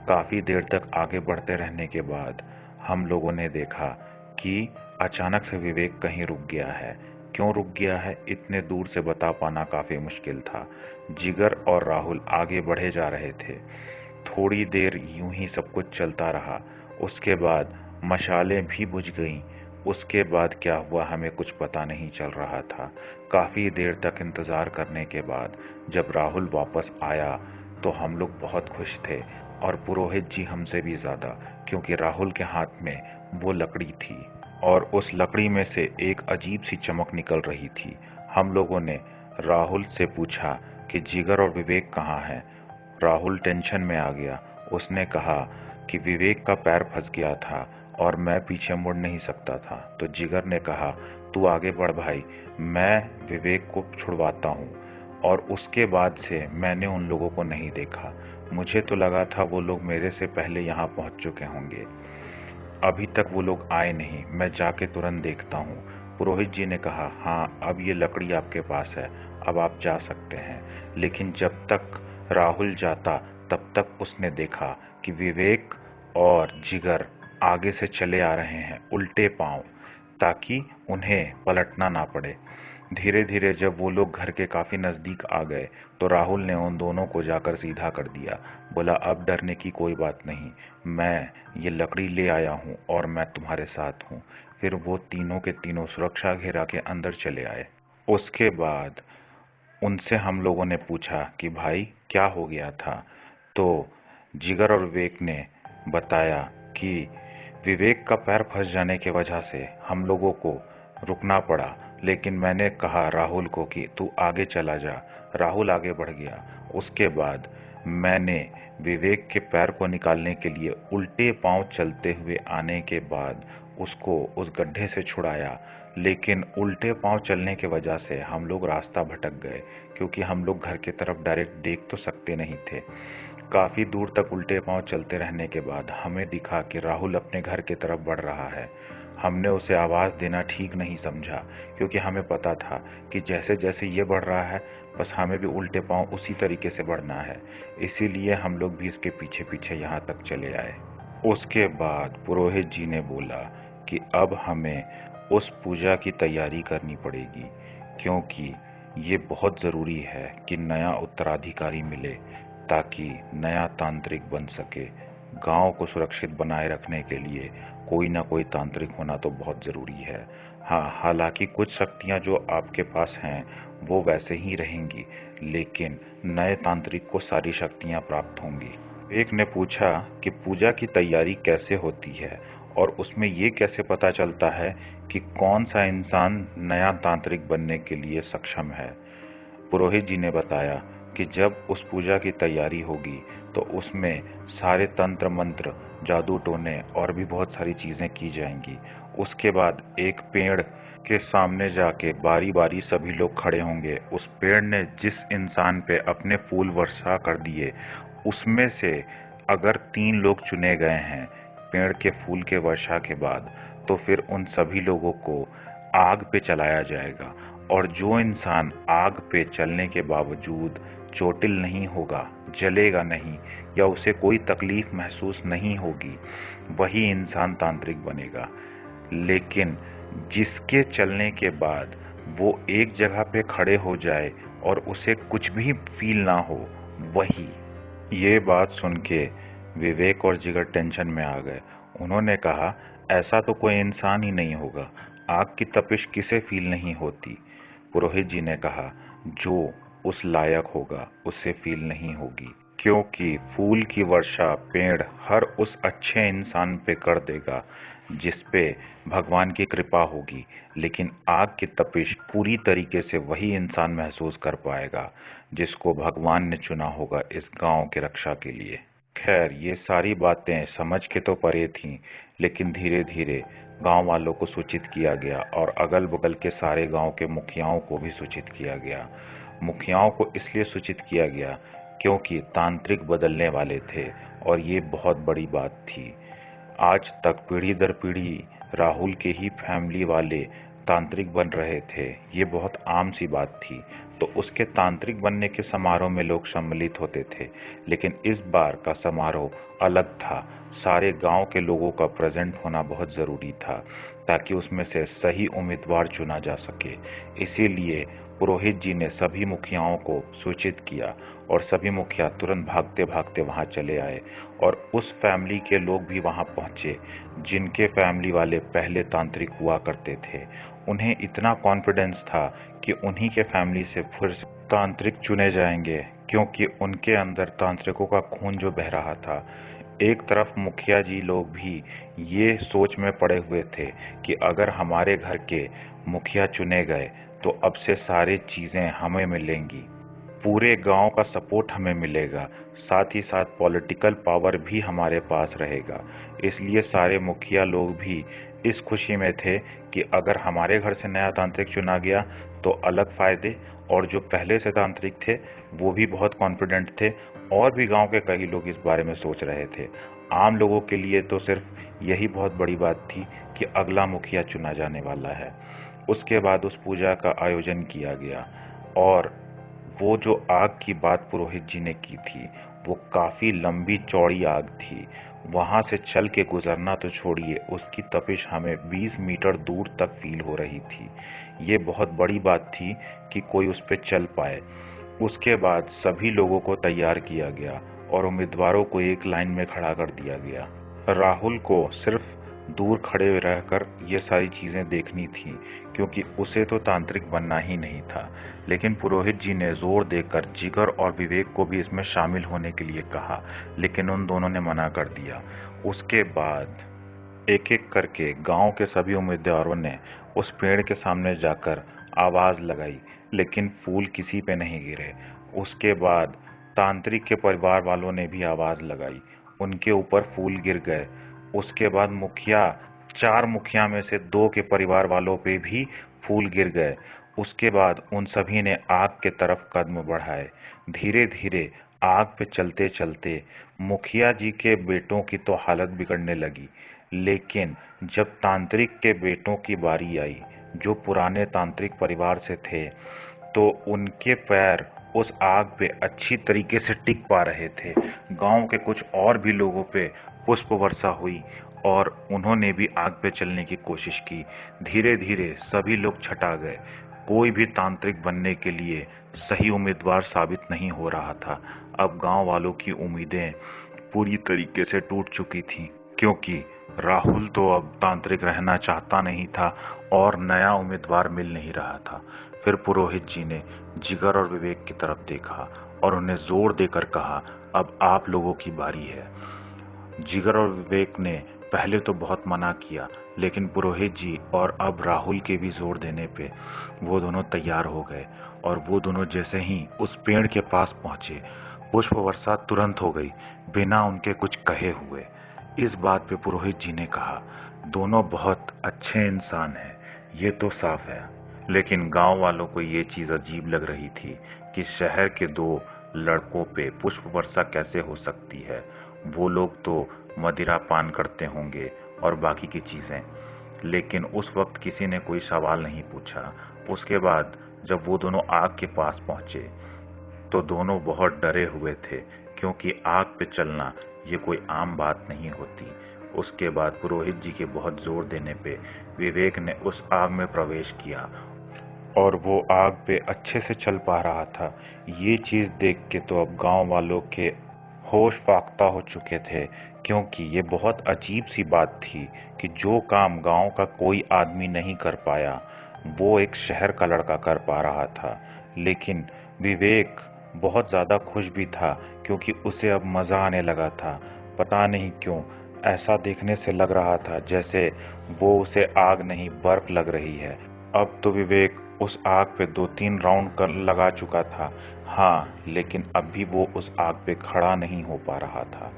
काफी देर तक आगे बढ़ते रहने के बाद हम लोगों ने देखा कि अचानक से विवेक कहीं रुक गया है। क्यों रुक गया है, इतने दूर से बता पाना काफी मुश्किल था। जिगर और राहुल आगे बढ़े जा रहे थे। थोड़ी देर यूं ही सब कुछ चलता रहा। उसके बाद मशालें भी बुझ गईं। उसके बाद क्या हुआ हमें कुछ पता नहीं चल रहा था। काफी देर तक इंतजार करने के बाद जब राहुल वापस आया तो हम लोग बहुत खुश थे, और पुरोहित जी हमसे भी ज्यादा, क्योंकि राहुल के हाथ में वो लकड़ी थी और उस लकड़ी में से एक अजीब सी चमक निकल रही थी। हम लोगों ने राहुल से पूछा कि जिगर और विवेक कहाँ हैं। राहुल टेंशन में आ गया। उसने कहा कि विवेक का पैर फंस गया था और मैं पीछे मुड़ नहीं सकता था। तो जिगर ने कहा, तू आगे बढ़ भाई, मैं विवेक को छुड़वाता हूँ। और उसके बाद से मैंने उन लोगों को नहीं देखा। मुझे तो लगा था वो लोग मेरे से पहले यहाँ पहुंच चुके होंगे। अभी तक वो लोग आए नहीं, मैं जाके तुरंत देखता हूँ। पुरोहित जी ने कहा, हाँ, अब ये लकड़ी आपके पास है, अब आप जा सकते हैं। लेकिन जब तक राहुल जाता तब तक उसने देखा कि विवेक और जिगर आगे से चले आ रहे हैं उल्टे पांव, ताकि उन्हें पलटना ना पड़े। धीरे धीरे जब वो लोग घर के काफी नजदीक आ गए तो राहुल ने उन दोनों को जाकर सीधा कर दिया। बोला, अब डरने की कोई बात नहीं, मैं ये लकड़ी ले आया हूँ और मैं तुम्हारे साथ हूँ। फिर वो तीनों के तीनों सुरक्षा घेरा के अंदर चले आए। उसके बाद उनसे हम लोगों ने पूछा कि भाई क्या हो गया था। तो जिगर और विवेक ने बताया कि विवेक का पैर फंस जाने की वजह से हम लोगों को रुकना पड़ा, लेकिन मैंने कहा राहुल को कि तू आगे चला जा। राहुल आगे बढ़ गया। उसके बाद मैंने विवेक के पैर को निकालने के लिए उल्टे पांव चलते हुए आने के बाद उसको उस गड्ढे से छुड़ाया, लेकिन उल्टे पांव चलने की वजह से हम लोग रास्ता भटक गए, क्योंकि हम लोग घर की तरफ डायरेक्ट देख तो सकते नहीं थे। काफी दूर तक उल्टे पांव चलते रहने के बाद हमें दिखा कि राहुल अपने घर की तरफ बढ़ रहा है। हमने उसे आवाज देना ठीक नहीं समझा, क्योंकि हमें पता था कि जैसे जैसे ये बढ़ रहा है बस हमें भी उल्टे पांव उसी तरीके से बढ़ना है। इसीलिए हम लोग भी इसके पीछे पीछे यहाँ तक चले आए। उसके बाद पुरोहित जी ने बोला कि अब हमें उस पूजा की तैयारी करनी पड़ेगी, क्योंकि ये बहुत ज़रूरी है कि नया उत्तराधिकारी मिले, ताकि नया तांत्रिक बन सके। गांव को सुरक्षित बनाए रखने के लिए कोई ना कोई तांत्रिक होना तो बहुत ज़रूरी है। हाँ, हालांकि कुछ शक्तियां जो आपके पास हैं वो वैसे ही रहेंगी, लेकिन नए तांत्रिक को सारी शक्तियां प्राप्त होंगी। एक ने पूछा कि पूजा की तैयारी कैसे होती है और उसमें ये कैसे पता चलता है कि कौन सा इंसान नया तांत्रिक बनने के लिए सक्षम है। पुरोहित जी ने बताया कि जब उस पूजा की तैयारी होगी तो उसमें सारे तंत्र मंत्र, जादू टोने और भी बहुत सारी चीजें की जाएंगी। उसके बाद एक पेड़ के सामने जाके बारी बारी सभी लोग खड़े होंगे। उस पेड़ ने जिस इंसान पे अपने फूल वर्षा कर दिए, उसमें से अगर 3 लोग चुने गए हैं पेड़ के फूल के वर्षा के बाद, तो फिर उन सभी लोगों को आग पे चलाया जाएगा। और जो इंसान आग पे चलने के बावजूद चोटिल नहीं होगा, जलेगा नहीं या उसे कोई तकलीफ महसूस नहीं होगी, वही इंसान तांत्रिक बनेगा। लेकिन जिसके चलने के बाद वो एक जगह पे खड़े हो जाए और उसे कुछ भी फील ना हो, वही। ये बात सुन के विवेक और जिगर टेंशन में आ गए। उन्होंने कहा, ऐसा तो कोई इंसान ही नहीं होगा, आग की तपिश किसे फील नहीं होती। पुरोहित जी ने कहा, जो उस लायक होगा उसे फील नहीं होगी, क्योंकि फूल की वर्षा पेड़ हर उस अच्छे इंसान पे कर देगा जिस पे भगवान की कृपा होगी। लेकिन आग की तपिश पूरी तरीके से वही इंसान महसूस कर पाएगा जिसको भगवान ने चुना होगा इस गांव की रक्षा के लिए। खैर, ये सारी बातें समझ के तो परे थीं, लेकिन धीरे धीरे गांव वालों को सूचित किया गया और अगल बगल के सारे गांव के मुखियाओं को भी सूचित किया गया। मुखियाओं को इसलिए सूचित किया गया क्योंकि तांत्रिक बदलने वाले थे और ये बहुत बड़ी बात थी। आज तक पीढ़ी दर पीढ़ी राहुल के ही फैमिली वाले तांत्रिक बन रहे थे, ये बहुत आम सी बात थी। तो उसके तांत्रिक बनने के समारोह में लोग सम्मिलित होते थे, लेकिन इस बार का समारोह अलग था। सारे गांव के लोगों का प्रेजेंट होना बहुत ज़रूरी था ताकि उसमें से सही उम्मीदवार चुना जा सके। इसीलिए पुरोहित जी ने सभी मुखियाओं को सूचित किया और सभी मुखिया तुरंत भागते भागते वहां चले आए और उस फैमिली के लोग भी वहां पहुंचे जिनके फैमिली वाले पहले तांत्रिक हुआ करते थे। उन्हें इतना कॉन्फिडेंस था कि उन्हीं के फैमिली से फिर से तांत्रिक चुने जाएंगे, क्योंकि उनके अंदर तांत्रिकों का खून जो बह रहा था। एक तरफ मुखिया जी लोग भी ये सोच में पड़े हुए थे कि अगर हमारे घर के मुखिया चुने गए तो अब से सारी चीजें हमें मिलेंगी, पूरे गांव का सपोर्ट हमें मिलेगा, साथ ही साथ पॉलिटिकल पावर भी हमारे पास रहेगा। इसलिए सारे मुखिया लोग भी इस खुशी में थे कि अगर हमारे घर से नया तांत्रिक चुना गया तो अलग फायदे, और जो पहले से तांत्रिक थे वो भी बहुत कॉन्फिडेंट थे। और भी गांव के कई लोग इस बारे में सोच रहे थे। आम लोगों के लिए तो सिर्फ यही बहुत बड़ी बात थी कि अगला मुखिया चुना जाने वाला है। उसके बाद उस पूजा का आयोजन किया गया और वो जो आग की बात पुरोहित जी ने की थी, वो काफी लंबी चौड़ी आग थी। वहां से चल के गुजरना तो छोड़िए, उसकी तपिश हमें 20 मीटर दूर तक फील हो रही थी। ये बहुत बड़ी बात थी कि कोई उस पे चल पाए। उसके बाद सभी लोगों को तैयार किया गया और उम्मीदवारों को एक लाइन में खड़ा कर दिया गया। राहुल को सिर्फ दूर खड़े रहकर ये सारी चीजें देखनी थी, क्योंकि उसे तो तांत्रिक बनना ही नहीं था। लेकिन पुरोहित जी ने जोर देकर जिगर और विवेक को भी इसमें शामिल होने के लिए कहा, लेकिन उन दोनों ने मना कर दिया। उसके बाद एक एक करके गांव के सभी उम्मीदवारों ने उस पेड़ के सामने जाकर आवाज लगाई, लेकिन फूल किसी पे नहीं गिरे। उसके बाद तांत्रिक के परिवार वालों ने भी आवाज लगाई, उनके ऊपर फूल गिर गए। उसके बाद मुखिया, 4 मुखिया में से 2 के परिवार वालों पे भी फूल गिर गए। उसके बाद उन सभी ने आग के तरफ कदम बढ़ाए। धीरे धीरे आग पे चलते चलते मुखिया जी के बेटों की तो हालत बिगड़ने लगी। लेकिन जब तांत्रिक के बेटों की बारी आई, जो पुराने तांत्रिक परिवार से थे, तो उनके पैर उस आग पे अच्छी तरीके से टिक पा रहे थे। गांव के कुछ और भी लोगों पे पुष्प वर्षा हुई और उन्होंने भी आग पे चलने की कोशिश की। धीरे धीरे सभी लोग छटा गए। कोई भी तांत्रिक बनने के लिए सही उम्मीदवार साबित नहीं हो रहा था। अब गांव वालों की उम्मीदें पूरी तरीके से टूट चुकी थीं, क्योंकि राहुल तो अब तांत्रिक रहना चाहता नहीं था और नया उम्मीदवार मिल नहीं रहा था। फिर पुरोहित जी ने जिगर और विवेक की तरफ देखा और उन्हें जोर देकर कहा, अब आप लोगों की बारी है। जिगर और विवेक ने पहले तो बहुत मना किया, लेकिन पुरोहित जी और अब राहुल के भी जोर देने पे वो दोनों तैयार हो गए और वो दोनों जैसे ही उस पेड़ के पास पहुंचे, पुष्प वर्षा तुरंत हो गई, बिना उनके कुछ कहे हुए। इस बात पे पुरोहित जी ने कहा, दोनों बहुत अच्छे इंसान हैं, ये तो साफ है। लेकिन गांव वालों को ये चीज अजीब लग रही थी कि शहर के दो लड़कों पे पुष्प वर्षा कैसे हो सकती है। वो लोग तो मदिरा पान करते होंगे और बाकी की चीजें। लेकिन उस वक्त किसी ने कोई सवाल नहीं पूछा। उसके बाद जब वो दोनों आग के पास पहुंचे तो दोनों बहुत डरे हुए थे, क्योंकि आग पे चलना ये कोई आम बात नहीं होती। उसके बाद पुरोहित जी के बहुत जोर देने पे विवेक ने उस आग में प्रवेश किया और वो आग पे अच्छे से चल पा रहा था। ये चीज देख के तो अब गांव वालों के होश फाख्ता हो चुके थे, क्योंकि ये बहुत अजीब सी बात थी कि जो काम गांव का कोई आदमी नहीं कर पाया, वो एक शहर का लड़का कर पा रहा था। लेकिन विवेक बहुत ज्यादा खुश भी था, क्योंकि उसे अब मजा आने लगा था। पता नहीं क्यों, ऐसा देखने से लग रहा था जैसे वो उसे आग नहीं बर्फ लग रही है। अब तो विवेक उस आग पे 2-3 राउंड कर लगा चुका था। हाँ, लेकिन अब भी वो उस आग पे खड़ा नहीं हो पा रहा था।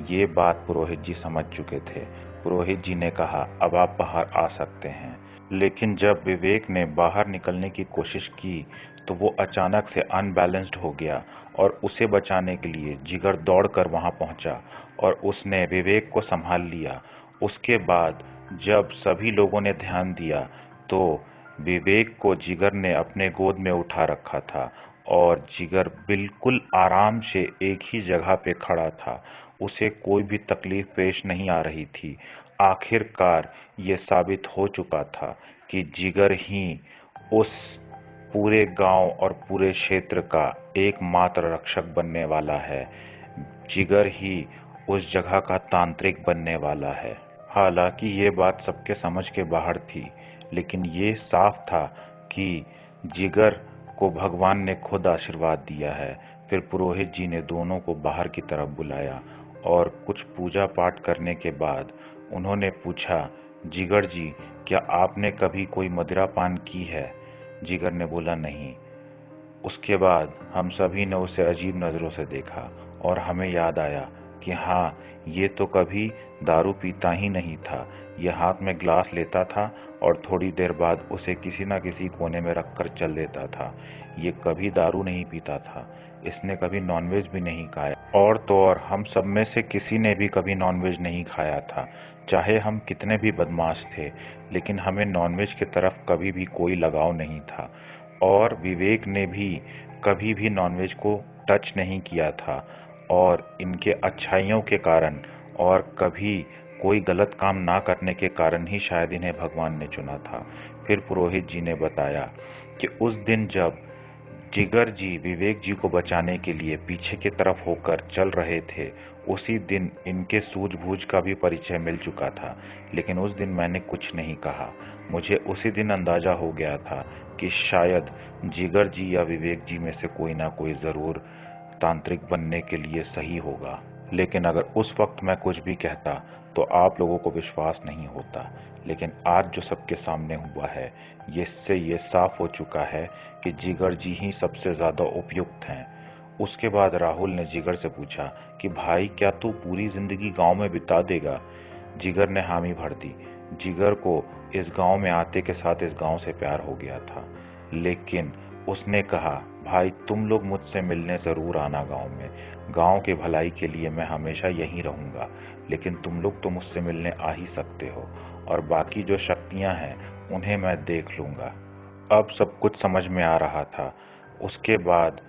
ये बात पुरोहित जी समझ चुके थे। पुरोहित जी ने कहा, अब आप बाहर आ सकते हैं। लेकिन जब विवेक ने बाहर निकलने की कोशिश की तो वो अचानक से अनबैलेंस्ड हो गया और उसे बचाने के लिए जिगर दौड़कर वहां पहुंचा और उसने विवेक को संभाल लिया। उसके बाद जब सभी लोगों ने ध्यान दिया तो विवेक को जिगर ने अपने गोद में उठा रखा था और जिगर बिल्कुल आराम से एक ही जगह पे खड़ा था। उसे कोई भी तकलीफ पेश नहीं आ रही थी। आखिरकार ये साबित हो चुका था कि जिगर ही उस पूरे गांव और पूरे क्षेत्र का एकमात्र रक्षक बनने वाला है। जिगर ही उस जगह का तांत्रिक बनने वाला है। हालांकि ये बात सबके समझ के बाहर थी, लेकिन ये साफ था कि जिगर को भगवान ने खुद आशीर्वाद दिया है। फिर पुरोहित जी ने दोनों को बाहर की तरफ बुलाया और कुछ पूजा पाठ करने के बाद उन्होंने पूछा, जिगर जी, क्या आपने कभी कोई मदिरा पान की है? जिगर ने बोला, नहीं। उसके बाद हम सभी ने उसे अजीब नजरों से देखा और हमें याद आया कि हाँ, ये तो कभी दारू पीता ही नहीं था। ये हाथ में ग्लास लेता था और थोड़ी देर बाद उसे किसी न किसी कोने में रखकर चल देता था। ये कभी दारू नहीं पीता था। इसने कभी नॉनवेज भी नहीं खाया, और तो और हम सब में से किसी ने भी कभी नॉनवेज नहीं खाया था। चाहे हम कितने भी बदमाश थे, लेकिन हमें नॉनवेज की तरफ कभी भी कोई लगाव नहीं था। और विवेक ने भी कभी भी नॉनवेज को टच नहीं किया था, और इनके अच्छाइयों के कारण और कभी कोई गलत काम ना करने के कारण ही शायद इन्हें भगवान ने चुना था। फिर पुरोहित जी ने बताया कि उस दिन जब जिगर जी विवेक जी को बचाने के लिए पीछे की तरफ होकर चल रहे थे, उसी दिन इनके सूझबूझ का भी परिचय मिल चुका था। लेकिन उस दिन मैंने कुछ नहीं कहा। मुझे उसी दिन अंदाजा हो गया था कि शायद जिगर जी या विवेक जी में से कोई ना कोई जरूर तांत्रिक बनने के लिए सही होगा। लेकिन अगर उस वक्त मैं कुछ भी कहता तो आप लोगों को विश्वास नहीं होता। लेकिन आज जो सबके सामने हुआ है, इससे ये साफ हो चुका है कि जिगर जी ही सबसे ज्यादा उपयुक्त हैं। उसके बाद राहुल ने जिगर से पूछा कि भाई, क्या तू पूरी जिंदगी गांव में बिता देगा? जिगर ने हामी भर दी। जिगर को इस गांव में आते के साथ इस गांव से प्यार हो गया था। लेकिन उसने कहा, भाई तुम लोग मुझसे मिलने जरूर आना गांव में। गांव के भलाई के लिए मैं हमेशा यहीं रहूंगा। लेकिन तुम लोग तो मुझसे मिलने आ ही सकते हो, और बाकी जो शक्तियां हैं उन्हें मैं देख लूंगा। अब सब कुछ समझ में आ रहा था। उसके बाद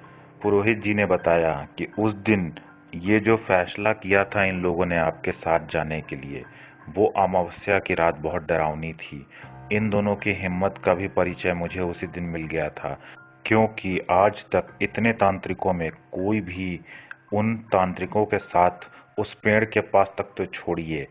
पुरोहित जी ने बताया कि उस दिन ये जो फैसला किया था इन लोगों ने आपके साथ जाने के लिए, वो अमावस्या की रात बहुत डरावनी थी। इन दोनों की हिम्मत का भी परिचय मुझे उसी दिन मिल गया था, क्योंकि आज तक इतने तांत्रिकों में कोई भी उन तांत्रिकों के साथ उस पेड़ के पास तक तो छोड़िए,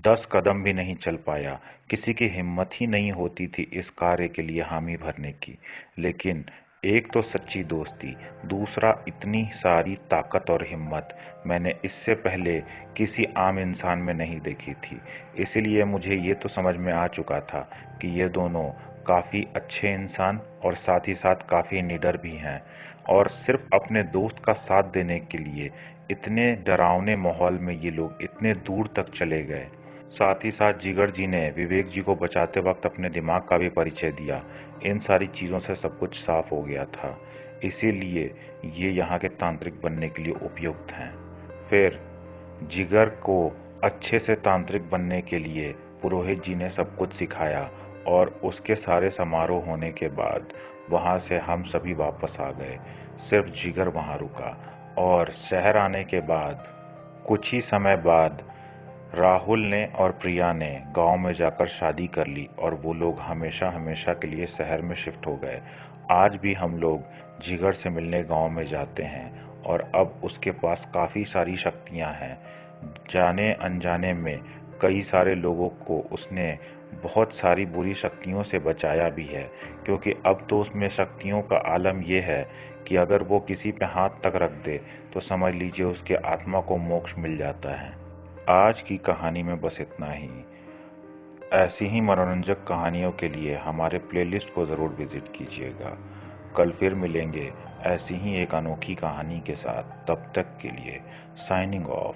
10 कदम भी नहीं चल पाया। किसी की हिम्मत ही नहीं होती थी इस कार्य के लिए हामी भरने की। लेकिन एक तो सच्ची दोस्ती, दूसरा इतनी सारी ताकत और हिम्मत मैंने इससे पहले किसी आम इंसान में नहीं देखी थी। इसीलिए मुझे ये तो समझ में आ चुका था कि ये दोनों काफ़ी अच्छे इंसान और साथ ही साथ काफ़ी निडर भी हैं, और सिर्फ अपने दोस्त का साथ देने के लिए इतने डरावने माहौल में ये लोग इतने दूर तक चले गए। साथ ही साथ जिगर जी ने विवेक जी को बचाते वक्त अपने दिमाग का भी परिचय दिया। इन सारी चीज़ों से सब कुछ साफ हो गया था, इसीलिए ये यहाँ के तांत्रिक बनने के लिए उपयुक्त हैं। फिर जिगर को अच्छे से तांत्रिक बनने के लिए पुरोहित जी ने सब कुछ सिखाया, और उसके सारे समारोह होने के बाद वहाँ से हम सभी वापस आ गए। सिर्फ जिगर वहाँ रुका, और शहर आने के बाद कुछ ही समय बाद राहुल ने और प्रिया ने गांव में जाकर शादी कर ली, और वो लोग हमेशा हमेशा के लिए शहर में शिफ्ट हो गए। आज भी हम लोग जिगर से मिलने गांव में जाते हैं, और अब उसके पास काफ़ी सारी शक्तियां हैं। जाने अनजाने में कई सारे लोगों को उसने बहुत सारी बुरी शक्तियों से बचाया भी है, क्योंकि अब तो उसमें शक्तियों का आलम यह है कि अगर वो किसी पे हाथ तक रख दे तो समझ लीजिए उसके आत्मा को मोक्ष मिल जाता है। आज की कहानी में बस इतना ही। ऐसी ही मनोरंजक कहानियों के लिए हमारे प्लेलिस्ट को ज़रूर विज़िट कीजिएगा। कल फिर मिलेंगे ऐसी ही एक अनोखी कहानी के साथ। तब तक के लिए साइनिंग ऑफ।